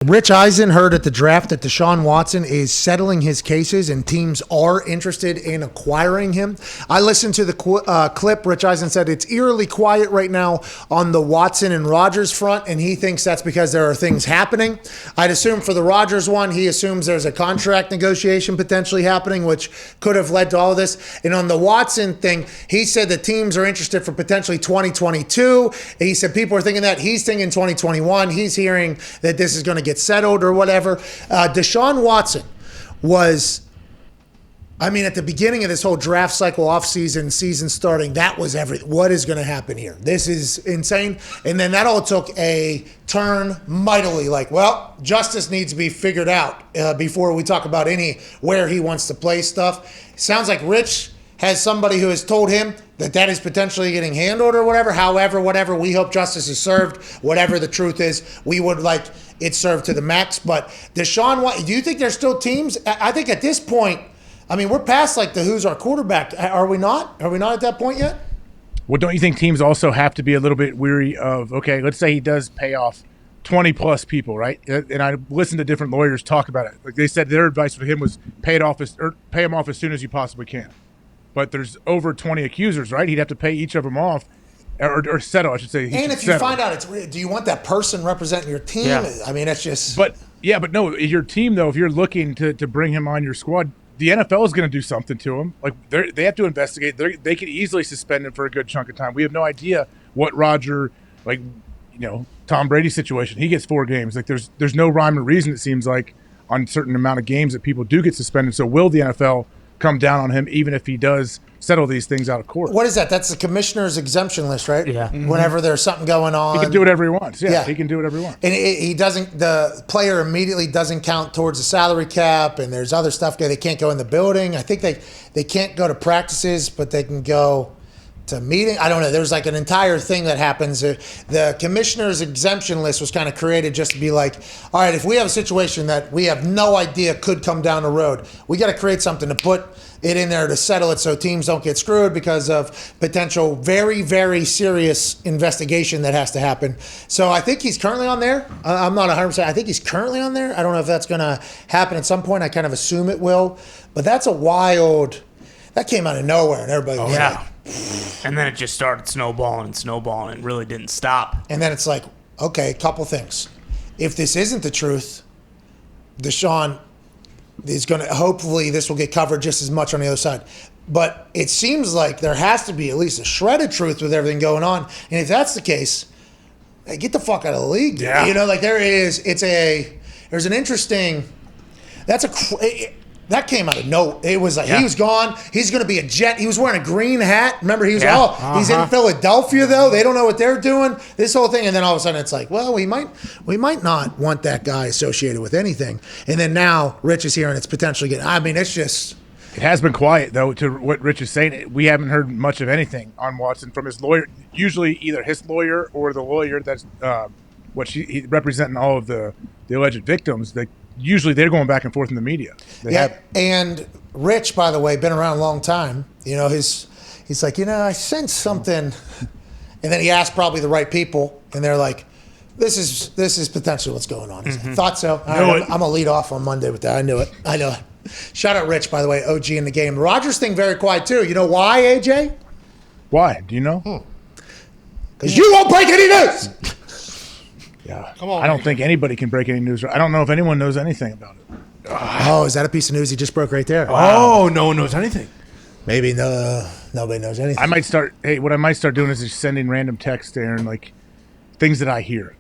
Rich Eisen heard at the draft that Deshaun Watson is settling his cases and teams are interested in acquiring him. I listened to the clip. Rich Eisen said it's eerily quiet right now on the Watson and Rodgers front, and he thinks that's because there are things happening. I'd assume for the Rodgers one, he assumes there's a contract negotiation potentially happening, which could have led to all of this. And on the Watson thing, he said the teams are interested for potentially 2022. He said people are thinking that. He's thinking 2021. He's hearing that this is going to get settled or whatever. Deshaun Watson was, at the beginning of this whole draft cycle, offseason, season starting, that was what is going to happen here? This is insane. And then that all took a turn mightily justice needs to be figured out before we talk about where he wants to play stuff. Sounds like Rich has somebody who has told him that is potentially getting handled or whatever. However, whatever, we hope justice is served. Whatever the truth is, we would like it served to the max. But Deshaun, do you think there's still teams? I think at this point, we're past the who's our quarterback. Are we not? Are we not at that point yet? Well, don't you think teams also have to be a little bit weary of, okay, let's say he does pay off 20 plus people, right? And I listened to different lawyers talk about it. Like they said their advice for him was pay him off as soon as you possibly can. But there's over 20 accusers, right? He'd have to pay each of them off, or settle, I should say. And if you find out do you want that person representing your team? Yeah. That's just. But no, your team though, if you're looking to bring him on your squad, the NFL is going to do something to him. They have to investigate. They could easily suspend him for a good chunk of time. We have no idea what Roger, Tom Brady situation. He gets 4 games. There's no rhyme or reason, it seems like, on a certain amount of games that people do get suspended. So will the NFL come down on him even if he does settle these things out of court? What is that? That's the commissioner's exemption list, right? Yeah. Mm-hmm. Whenever there's something going on, he can do whatever he wants. Yeah. He can do whatever he wants. And he doesn't. The player immediately doesn't count towards the salary cap, and there's other stuff. They can't go in the building. I think they can't go to practices, but they can go to meeting. I don't know. There's an entire thing that happens. The commissioner's exemption list was kind of created just to be all right, if we have a situation that we have no idea could come down the road, we got to create something to put it in there to settle it so teams don't get screwed because of potential very, very serious investigation that has to happen. So I think he's currently on there. I'm not 100%. I think he's currently on there. I don't know if that's going to happen at some point. I kind of assume it will. But that's a wild – that came out of nowhere and everybody was and then it just started snowballing and really didn't stop. And then it's okay, a couple things. If this isn't the truth, Deshaun is going to, hopefully this will get covered just as much on the other side. But it seems like there has to be at least a shred of truth with everything going on. And if that's the case, get the fuck out of the league, dude. Yeah. There's an interesting, that came out of nowhere. It was he was gone. He's going to be a Jet. He was wearing a green hat. Remember, he was he's in Philadelphia though. They don't know what they're doing. This whole thing, and then all of a sudden it's we might not want that guy associated with anything. And then now Rich is here, and it's potentially getting. It's just. It has been quiet though. To what Rich is saying, we haven't heard much of anything on Watson from his lawyer. Usually, either his lawyer or the lawyer that's he representing all of the alleged victims. Usually they're going back and forth in the media. And Rich, by the way, been around a long time. He's I sense something, and then he asked probably the right people, and they're like, "This is potentially what's going on." He's like, "Thought so." I'm gonna lead off on Monday with that. I knew it. Shout out Rich, by the way, OG in the game. The Rodgers thing very quiet too. You know why, AJ? Why? Do you know? Because you won't break any news. Yeah. Come on. I don't think anybody can break any news. I don't know if anyone knows anything about it. Oh, is that a piece of news he just broke right there? Wow. Oh, no one knows anything. Maybe nobody knows anything. What I might start doing is just sending random texts there and things that I hear,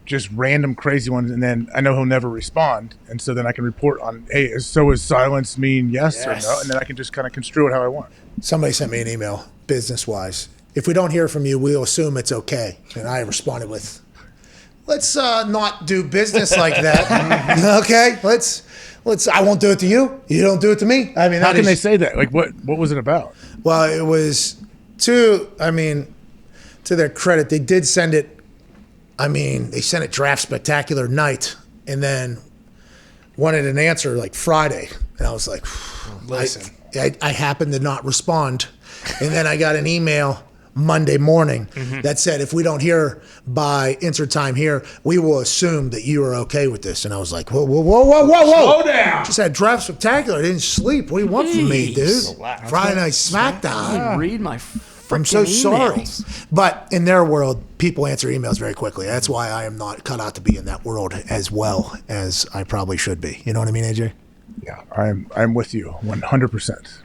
just random crazy ones, and then I know he'll never respond, and so then I can report on, hey, so is silence mean yes or no, and then I can just kind of construe it how I want. Somebody sent me an email, business-wise. If we don't hear from you, we'll assume it's okay. And I responded with, let's not do business like that. Okay, let's. I won't do it to you. You don't do it to me. How can they say that? What was it about? Well, it was to their credit, they did send it. They sent it draft spectacular night, and then wanted an answer Friday, and I was like, listen, I happened to not respond, and then I got an email Monday morning that said, if we don't hear by insert time here, we will assume that you are okay with this. And I was like, whoa. Slow down. Just had Draft Spectacular. I didn't sleep. What do you want from me, dude? Relax. Friday Night SmackDown. Read my I'm so sorry. emails. But in their world, people answer emails very quickly. That's why I am not cut out to be in that world as well as I probably should be. You know what I mean, AJ? Yeah, I'm with you 100%.